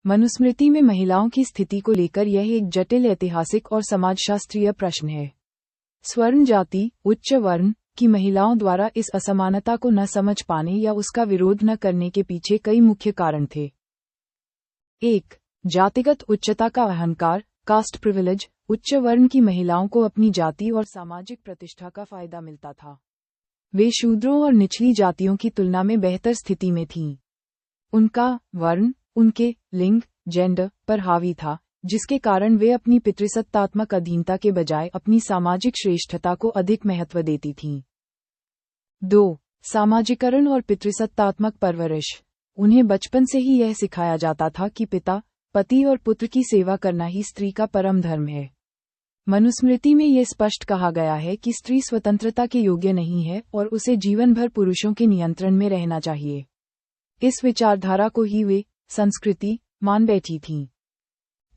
मनुस्मृति में महिलाओं की स्थिति को लेकर यह एक जटिल ऐतिहासिक और समाजशास्त्रीय प्रश्न है। स्वर्ण जाति, उच्च वर्ण की महिलाओं द्वारा इस असमानता को न समझ पाने या उसका विरोध न करने के पीछे कई मुख्य कारण थे। 1. जातिगत उच्चता का अहंकार, कास्ट प्रिविलेज। उच्च वर्ण की महिलाओं को अपनी जाति और सामाजिक प्रतिष्ठा का फायदा मिलता था। वे शूद्रों और निचली जातियों की तुलना में बेहतर स्थिति में थीं। उनका वर्ण उनके लिंग, जेंडर पर हावी था, जिसके कारण वे अपनी पितृसत्तात्मक अधीनता के बजाय अपनी सामाजिक श्रेष्ठता को अधिक महत्व देती थीं। 2. सामाजिकरण और पितृसत्तात्मक परवरिश। उन्हें बचपन से ही यह सिखाया जाता था कि पिता, पति और पुत्र की सेवा करना ही स्त्री का परम धर्म है। मनुस्मृति में यह स्पष्ट कहा गया है कि स्त्री स्वतंत्रता के योग्य नहीं है और उसे जीवन भर पुरुषों के नियंत्रण में रहना चाहिए। इस विचारधारा को ही वे संस्कृति मान बैठी थीं।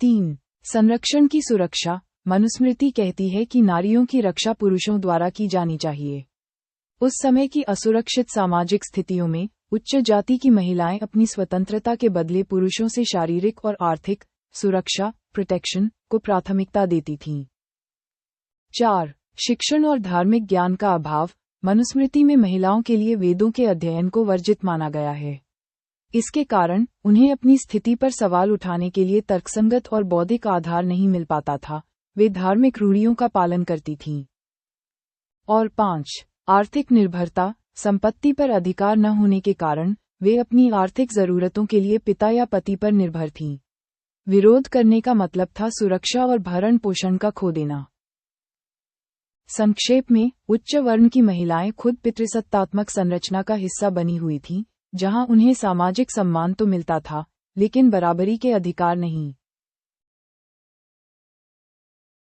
3. संरक्षण की सुरक्षा। मनुस्मृति कहती है कि नारियों की रक्षा पुरुषों द्वारा की जानी चाहिए। उस समय की असुरक्षित सामाजिक स्थितियों में उच्च जाति की महिलाएं अपनी स्वतंत्रता के बदले पुरुषों से शारीरिक और आर्थिक सुरक्षा प्रोटेक्शन को प्राथमिकता देती थीं। 4. शिक्षण और धार्मिक ज्ञान का अभाव। मनुस्मृति में महिलाओं के लिए वेदों के अध्ययन को वर्जित माना गया है। इसके कारण उन्हें अपनी स्थिति पर सवाल उठाने के लिए तर्कसंगत और बौद्धिक आधार नहीं मिल पाता था। वे धार्मिक रूढ़ियों का पालन करती थीं। और 5. आर्थिक निर्भरता। संपत्ति पर अधिकार न होने के कारण वे अपनी आर्थिक जरूरतों के लिए पिता या पति पर निर्भर थीं। विरोध करने का मतलब था सुरक्षा और भरण पोषण का खो देना। संक्षेप में, उच्च वर्ण की महिलाएं खुद पितृसत्तात्मक संरचना का हिस्सा बनी हुई थीं, जहां उन्हें सामाजिक सम्मान तो मिलता था, लेकिन बराबरी के अधिकार नहीं।